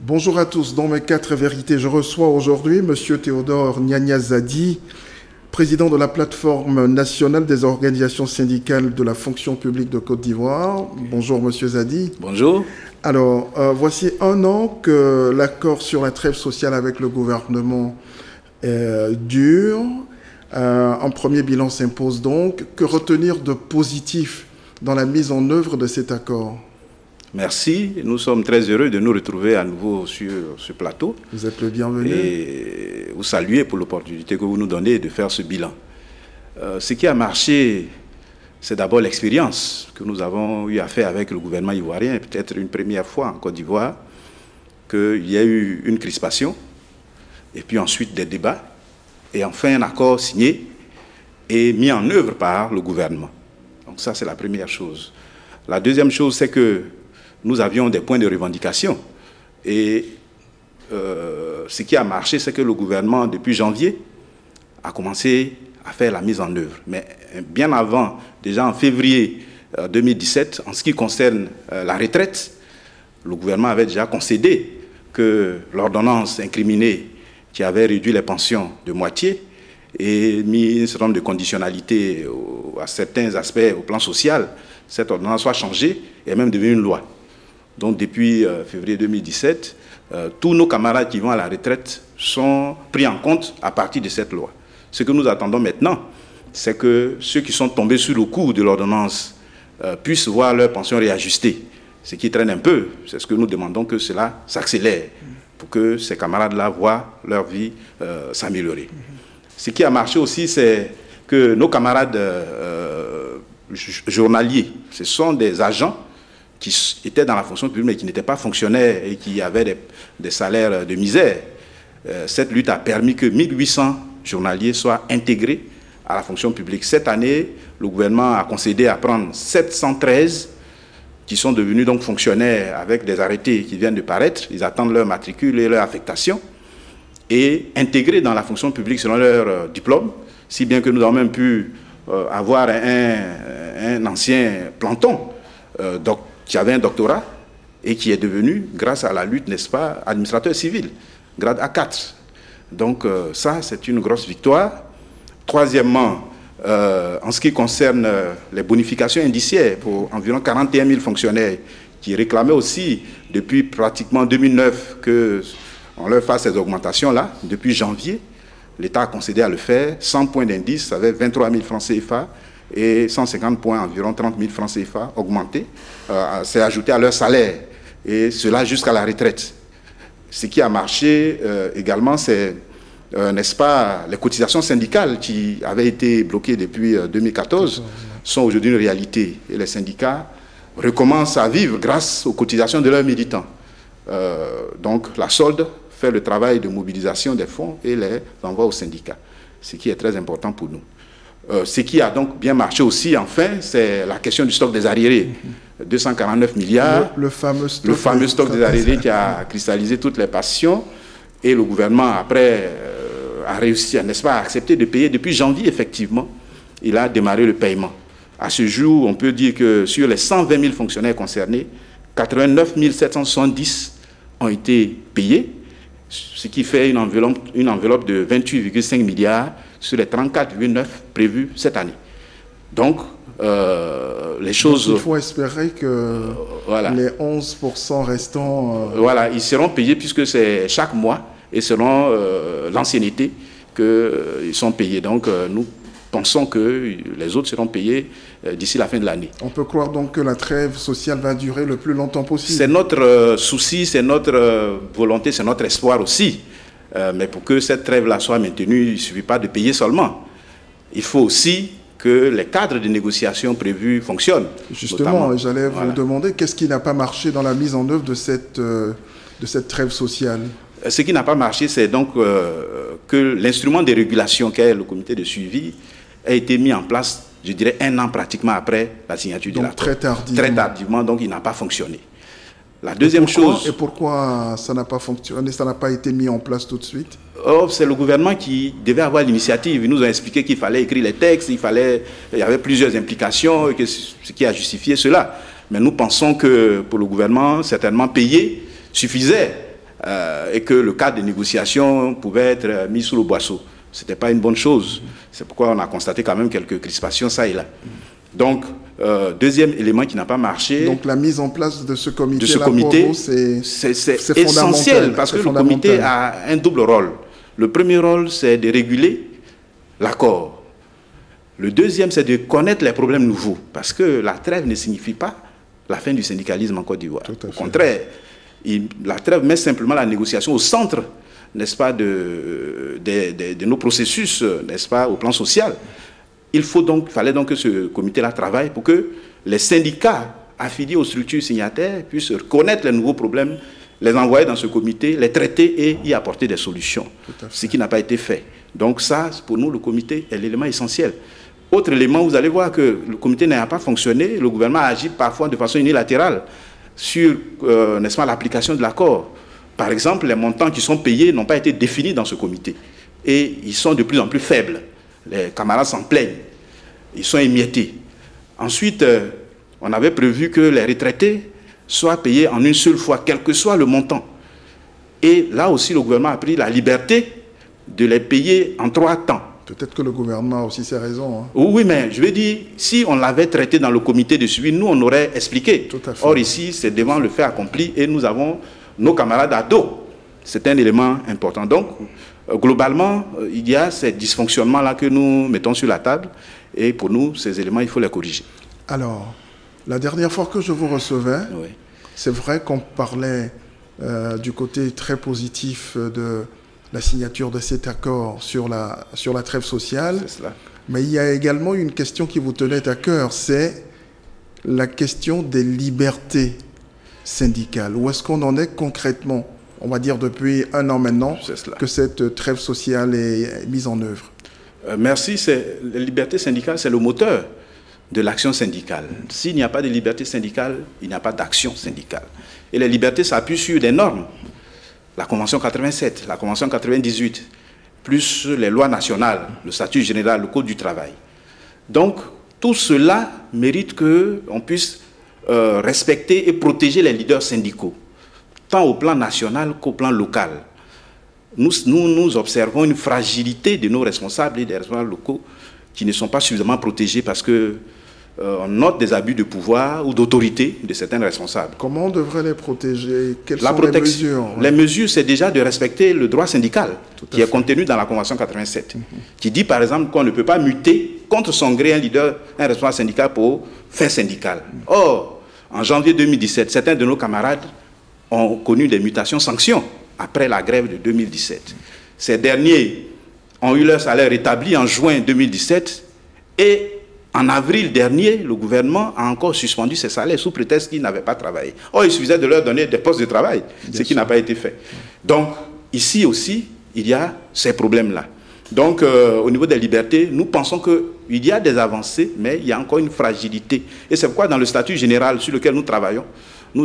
Bonjour à tous. Dans mes 4 vérités, je reçois aujourd'hui M. Théodore Niania-Zadi, président de la plateforme nationale des organisations syndicales de la fonction publique de Côte d'Ivoire. Bonjour M. Zadi. Bonjour. Alors, voici 1 an que l'accord sur la trêve sociale avec le gouvernement dure. Un premier bilan s'impose donc. Que retenir de positif dans la mise en œuvre de cet accord? Merci. Nous sommes très heureux de nous retrouver à nouveau sur ce plateau. Vous êtes le bienvenu. Et vous saluer pour l'opportunité que vous nous donnez de faire ce bilan. Ce qui a marché, c'est d'abord l'expérience que nous avons eu à faire avec le gouvernement ivoirien, peut-être une première fois en Côte d'Ivoire, qu'il y a eu une crispation, et puis ensuite des débats, et enfin un accord signé et mis en œuvre par le gouvernement. Donc ça, c'est la première chose. La deuxième chose, c'est que nous avions des points de revendication. Et ce qui a marché, c'est que le gouvernement, depuis janvier, a commencé à faire la mise en œuvre. Mais bien avant, déjà en février 2017, en ce qui concerne la retraite, le gouvernement avait déjà concédé que l'ordonnance incriminée qui avait réduit les pensions de moitié et mis un certain nombre de conditionnalités à certains aspects au plan social, cette ordonnance soit changée et même devenue une loi. Donc depuis février 2017, tous nos camarades qui vont à la retraite sont pris en compte à partir de cette loi. Ce que nous attendons maintenant, c'est que ceux qui sont tombés sous le coup de l'ordonnance puissent voir leur pension réajustée. Ce qui traîne un peu, c'est ce que nous demandons, que cela s'accélère pour que ces camarades-là voient leur vie s'améliorer. Ce qui a marché aussi, c'est que nos camarades journaliers, ce sont des agents qui étaient dans la fonction publique mais qui n'étaient pas fonctionnaires et qui avaient des salaires de misère. Cette lutte a permis que 1800 journaliers soient intégrés à la fonction publique. Cette année, le gouvernement a concédé à prendre 713 qui sont devenus donc fonctionnaires avec des arrêtés qui viennent de paraître. Ils attendent leur matricule et leur affectation et intégrés dans la fonction publique selon leur diplôme, si bien que nous avons même pu avoir un ancien planton qui avait un doctorat et qui est devenu, grâce à la lutte, n'est-ce pas, administrateur civil, grade A4. Donc ça, c'est une grosse victoire. Troisièmement, en ce qui concerne les bonifications indiciaires pour environ 41 000 fonctionnaires qui réclamaient aussi, depuis pratiquement 2009, qu'on leur fasse ces augmentations-là, depuis janvier, l'État a concédé à le faire. 100 points d'indice avec 23 000 francs CFA et 150 points, environ 30 000 francs CFA augmentés, c'est ajouté à leur salaire, et cela jusqu'à la retraite. Ce qui a marché également, c'est, n'est-ce pas, les cotisations syndicales qui avaient été bloquées depuis 2014 sont aujourd'hui une réalité. Et les syndicats recommencent à vivre grâce aux cotisations de leurs militants. Donc la solde fait le travail de mobilisation des fonds et les envoie aux syndicats, ce qui est très important pour nous. Ce qui a donc bien marché aussi, enfin, c'est la question du stock des arriérés. 249 milliards, le fameux stock des arriérés qui a cristallisé toutes les passions. Et le gouvernement, après, a réussi, n'est-ce pas, à accepter de payer depuis janvier, effectivement. Il a démarré le paiement. À ce jour, on peut dire que sur les 120 000 fonctionnaires concernés, 89 770 ont été payés, ce qui fait une enveloppe de 28,5 milliards sur les 34,9 prévus cette année. Donc, les choses... Donc, il faut espérer que voilà, les 11% restants... Voilà, ils seront payés puisque c'est chaque mois et selon l'ancienneté qu'ils sont payés. Donc, nous pensons que les autres seront payés d'ici la fin de l'année. On peut croire donc que la trêve sociale va durer le plus longtemps possible. C'est notre souci, c'est notre volonté, c'est notre espoir aussi. Mais pour que cette trêve-là soit maintenue, il ne suffit pas de payer seulement. Il faut aussi que les cadres de négociation prévus fonctionnent. Justement, j'allais vous demander, qu'est-ce qui n'a pas marché dans la mise en œuvre de cette trêve sociale? Ce qui n'a pas marché, c'est donc que l'instrument de régulation qu'est le comité de suivi a été mis en place, je dirais, 1 an pratiquement après la signature de l'accord. Très tardivement. Très tardivement, donc il n'a pas fonctionné. La deuxième chose... Et pourquoi ça n'a pas fonctionné, ça n'a pas été mis en place tout de suite? Or, c'est le gouvernement qui devait avoir l'initiative. Ils nous ont expliqué qu'il fallait écrire les textes, il y avait plusieurs implications, et ce qui a justifié cela. Mais nous pensons que pour le gouvernement, certainement payer suffisait et que le cadre de négociation pouvait être mis sous le boisseau. Ce n'était pas une bonne chose. C'est pourquoi on a constaté quand même quelques crispations ça et là. Donc, deuxième élément qui n'a pas marché. Donc, la mise en place de ce comité, c'est essentiel parce que le comité a un double rôle. Le premier rôle, c'est de réguler l'accord. Le deuxième, c'est de connaître les problèmes nouveaux. Parce que la trêve ne signifie pas la fin du syndicalisme en Côte d'Ivoire. Au contraire, la trêve met simplement la négociation au centre, n'est-ce pas, de nos processus, n'est-ce pas, au plan social. Il fallait donc que ce comité-là travaille pour que les syndicats affiliés aux structures signataires puissent reconnaître les nouveaux problèmes, les envoyer dans ce comité, les traiter et y apporter des solutions. Ce qui n'a pas été fait. Donc ça, pour nous, le comité est l'élément essentiel. Autre élément, vous allez voir que le comité n'a pas fonctionné, le gouvernement agit parfois de façon unilatérale sur, n'est-ce pas, l'application de l'accord. Par exemple, les montants qui sont payés n'ont pas été définis dans ce comité. Et ils sont de plus en plus faibles. Les camarades s'en plaignent. Ils sont émiettés. Ensuite, on avait prévu que les retraités soient payés en une seule fois, quel que soit le montant. Et là aussi, le gouvernement a pris la liberté de les payer en 3 temps. Peut-être que le gouvernement a aussi ses raisons. Hein. Oui, mais je veux dire, si on l'avait traité dans le comité de suivi, nous, on aurait expliqué. Tout à fait. Or, ici, c'est devant le fait accompli et nous avons nos camarades à dos. C'est un élément important. Donc, globalement, il y a ces dysfonctionnements-là que nous mettons sur la table. Et pour nous, ces éléments, il faut les corriger. Alors, la dernière fois que je vous recevais, oui, c'est vrai qu'on parlait du côté très positif de la signature de cet accord sur la trêve sociale. C'est cela. Mais il y a également une question qui vous tenait à cœur, c'est la question des libertés syndicales. Où est-ce qu'on en est concrètement, on va dire depuis 1 an maintenant, que cette trêve sociale est mise en œuvre? Merci. La liberté syndicale, c'est le moteur de l'action syndicale. S'il n'y a pas de liberté syndicale, il n'y a pas d'action syndicale. Et les libertés s'appuient sur des normes. La Convention 87, la Convention 98, plus les lois nationales, le statut général, le Code du travail. Donc, tout cela mérite qu'on puisse respecter et protéger les leaders syndicaux, tant au plan national qu'au plan local. Nous observons une fragilité de nos responsables et des responsables locaux qui ne sont pas suffisamment protégés parce que on note des abus de pouvoir ou d'autorité de certains responsables. Comment on devrait les protéger? Quelles sont les mesures? Les mesures, c'est déjà de respecter le droit syndical qui est contenu dans la Convention 87, qui dit par exemple qu'on ne peut pas muter contre son gré un responsable syndical pour fin syndicale. Or, en janvier 2017, certains de nos camarades ont connu des mutations-sanctions après la grève de 2017. Ces derniers ont eu leur salaire rétabli en juin 2017 et en avril dernier, le gouvernement a encore suspendu ses salaires sous prétexte qu'ils n'avaient pas travaillé. Or, il suffisait de leur donner des postes de travail, ce qui n'a pas été fait. Donc, ici aussi, il y a ces problèmes-là. Donc, au niveau des libertés, nous pensons qu'il y a des avancées, mais il y a encore une fragilité. Et c'est pourquoi, dans le statut général sur lequel nous travaillons, nous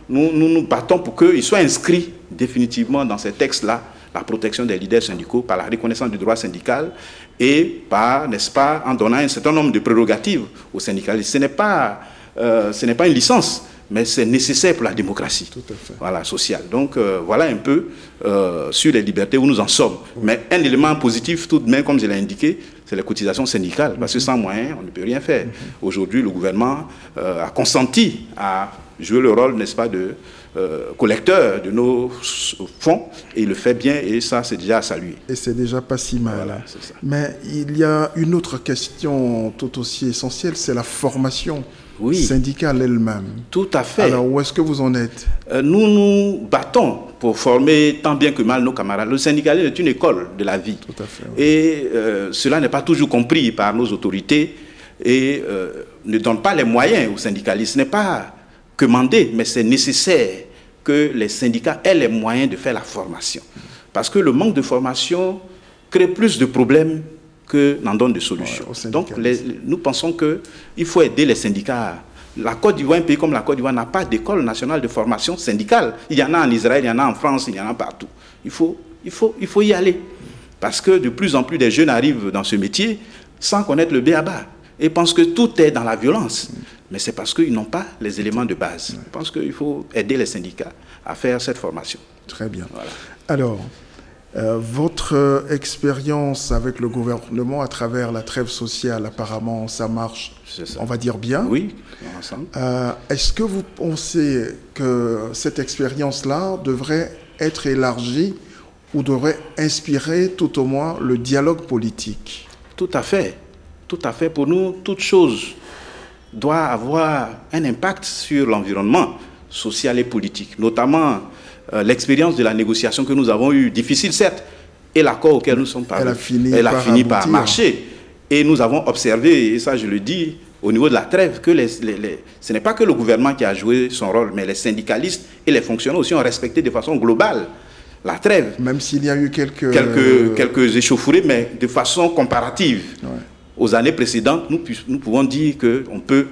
nous battons pour qu'il soit inscrit définitivement dans ces textes-là la protection des leaders syndicaux par la reconnaissance du droit syndical et par, n'est-ce pas, en donnant un certain nombre de prérogatives aux syndicalistes. Ce n'est pas une licence, mais c'est nécessaire pour la démocratie. Tout à fait. Voilà, sociale. Donc, voilà un peu sur les libertés où nous en sommes. Oui. Mais un élément positif, tout de même, comme je l'ai indiqué, c'est les cotisations syndicales. Parce que sans moyens, on ne peut rien faire. Aujourd'hui, le gouvernement a consenti à jouer le rôle, n'est-ce pas, de collecteur de nos fonds, et il le fait bien, et ça, c'est déjà à saluer. Et c'est déjà pas si mal. Voilà, c'est ça. Mais il y a une autre question tout aussi essentielle, c'est la formation syndicale elle-même. Tout à fait. Alors, où est-ce que vous en êtes? Nous nous battons pour former tant bien que mal nos camarades. Le syndicalisme est une école de la vie. Tout à fait. Oui. Et cela n'est pas toujours compris par nos autorités et ne donne pas les moyens aux syndicalistes. Ce n'est pas demander, mais c'est nécessaire que les syndicats aient les moyens de faire la formation. Parce que le manque de formation crée plus de problèmes que n'en donne de solutions. Ouais, donc, nous pensons qu'il faut aider les syndicats. La Côte d'Ivoire, un pays comme la Côte d'Ivoire, n'a pas d'école nationale de formation syndicale. Il y en a en Israël, il y en a en France, il y en a partout. Il faut il faut y aller. Parce que de plus en plus des jeunes arrivent dans ce métier sans connaître le b.a.-ba et pensent que tout est dans la violence. Mais c'est parce qu'ils n'ont pas les éléments de base. Je pense qu'il faut aider les syndicats à faire cette formation. Très bien. Voilà. Alors, votre expérience avec le gouvernement à travers la trêve sociale, apparemment, ça marche, on va dire bien. Oui, ensemble. Est-ce que vous pensez que cette expérience-là devrait être élargie ou devrait inspirer tout au moins le dialogue politique? Tout à fait. Tout à fait. Pour nous, toute chose doit avoir un impact sur l'environnement social et politique, notamment l'expérience de la négociation que nous avons eue, difficile certes, et l'accord auquel nous sommes parvenus. Elle a fini par marcher. Et nous avons observé, et ça je le dis, au niveau de la trêve, que ce n'est pas que le gouvernement qui a joué son rôle, mais les syndicalistes et les fonctionnaires aussi ont respecté de façon globale la trêve. Même s'il y a eu quelques échauffourées, mais de façon comparative. Ouais. Aux années précédentes, nous pouvons dire qu'on peut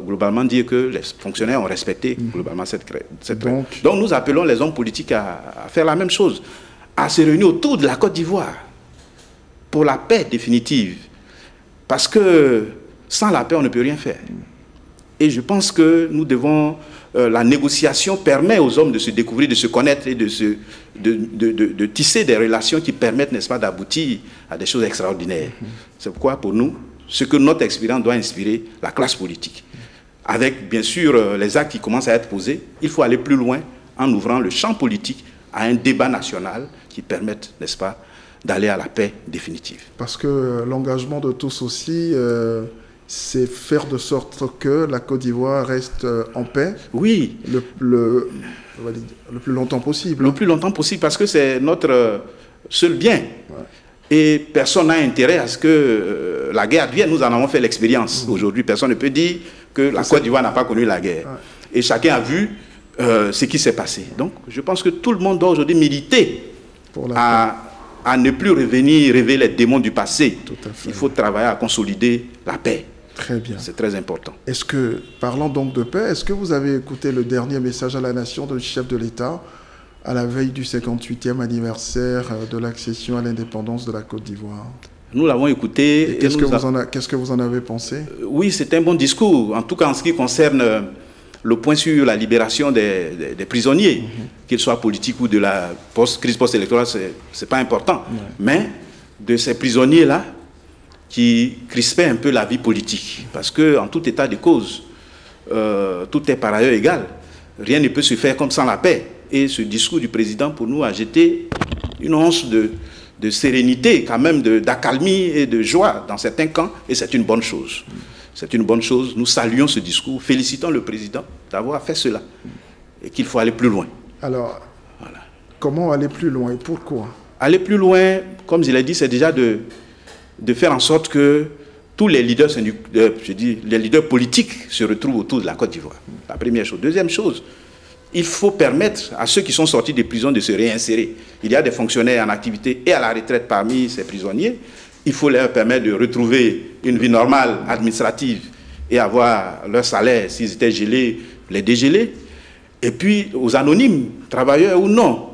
globalement dire que les fonctionnaires ont respecté globalement cette trêve. Donc nous appelons les hommes politiques à faire la même chose, à se réunir autour de la Côte d'Ivoire pour la paix définitive. Parce que sans la paix, on ne peut rien faire. Et je pense que nous devons... la négociation permet aux hommes de se découvrir, de se connaître et de tisser des relations qui permettent, n'est-ce pas, d'aboutir à des choses extraordinaires. C'est pourquoi, pour nous, ce que notre expérience doit inspirer la classe politique. Avec, bien sûr, les actes qui commencent à être posés, il faut aller plus loin en ouvrant le champ politique à un débat national qui permette, n'est-ce pas, d'aller à la paix définitive. Parce que l'engagement de tous aussi... c'est faire de sorte que la Côte d'Ivoire reste en paix. Oui. Le plus longtemps possible. Le plus longtemps possible, parce que c'est notre seul bien. Ouais. Et personne n'a intérêt à ce que la guerre vienne. Nous en avons fait l'expérience. Aujourd'hui, personne ne peut dire que la Côte d'Ivoire n'a pas connu la guerre. Ouais. Et chacun a vu ce qui s'est passé. Donc, je pense que tout le monde doit aujourd'hui militer à ne plus revenir rêver les démons du passé. Tout à fait. Il faut travailler à consolider la paix. Très bien. C'est très important. Est-ce que, parlant donc de paix, est-ce que vous avez écouté le dernier message à la nation du chef de l'État à la veille du 58e anniversaire de l'accession à l'indépendance de la Côte d'Ivoire? Nous l'avons écouté. Qu'est-ce que vous en avez pensé? Oui, c'est un bon discours. En tout cas, en ce qui concerne le point sur la libération des prisonniers, qu'ils soient politiques ou de la crise post-électorale, ce n'est pas important. Mais de ces prisonniers-là, qui crispait un peu la vie politique. Parce qu'en tout état de cause, tout est par ailleurs égal. Rien ne peut se faire comme sans la paix. Et ce discours du président, pour nous, a jeté une once de sérénité, quand même, d'accalmie et de joie dans certains camps. Et c'est une bonne chose. C'est une bonne chose. Nous saluons ce discours, félicitons le président d'avoir fait cela. Et qu'il faut aller plus loin. Alors, voilà. Comment aller plus loin et pourquoi? Aller plus loin, comme je l'ai dit, c'est déjà de faire en sorte que tous les leaders, les leaders politiques se retrouvent autour de la Côte d'Ivoire. La première chose. Deuxième chose, il faut permettre à ceux qui sont sortis des prisons de se réinsérer. Il y a des fonctionnaires en activité et à la retraite parmi ces prisonniers. Il faut leur permettre de retrouver une vie normale, administrative, et avoir leur salaire, s'ils étaient gelés, les dégeler. Et puis, aux anonymes, travailleurs ou non,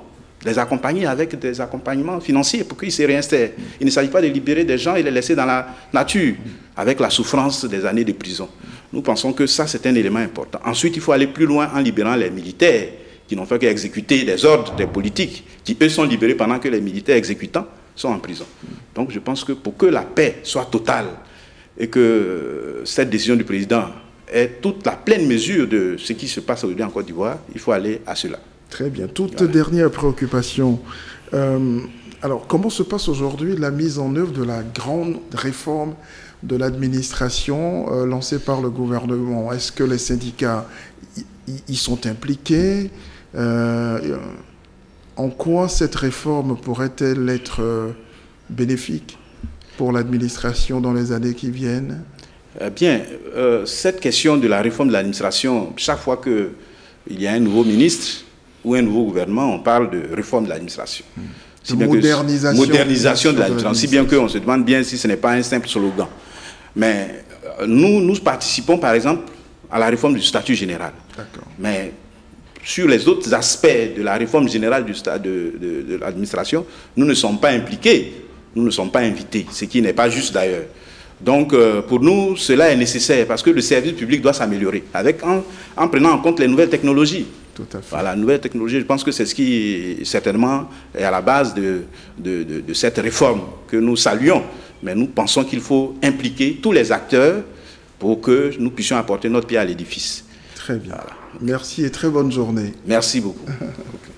les accompagner avec des accompagnements financiers pour qu'ils se réinsèrent. Il ne s'agit pas de libérer des gens et les laisser dans la nature avec la souffrance des années de prison. Nous pensons que ça, c'est un élément important. Ensuite, il faut aller plus loin en libérant les militaires qui n'ont fait qu'exécuter des ordres des politiques, qui eux sont libérés pendant que les militaires exécutants sont en prison. Donc je pense que pour que la paix soit totale et que cette décision du président ait toute la pleine mesure de ce qui se passe aujourd'hui en Côte d'Ivoire, il faut aller à cela. Très bien. Toute dernière préoccupation. Alors, comment se passe aujourd'hui la mise en œuvre de la grande réforme de l'administration lancée par le gouvernement? Est-ce que les syndicats y sont impliqués? En quoi cette réforme pourrait-elle être bénéfique pour l'administration dans les années qui viennent? Bien, cette question de la réforme de l'administration, chaque fois qu'il y a un nouveau ministre ou un nouveau gouvernement, on parle de réforme de l'administration. Modernisation de l'administration, si bien qu'on se demande bien si ce n'est pas un simple slogan. Mais nous participons par exemple à la réforme du statut général. Mais sur les autres aspects de la réforme générale de l'administration, nous ne sommes pas impliqués, nous ne sommes pas invités, ce qui n'est pas juste d'ailleurs. Donc, pour nous, cela est nécessaire parce que le service public doit s'améliorer en prenant en compte les nouvelles technologies. Tout à fait. Voilà, nouvelles technologies, je pense que c'est ce qui, certainement, est à la base de cette réforme que nous saluons. Mais nous pensons qu'il faut impliquer tous les acteurs pour que nous puissions apporter notre pierre à l'édifice. Très bien. Voilà. Merci et très bonne journée. Merci beaucoup. Okay.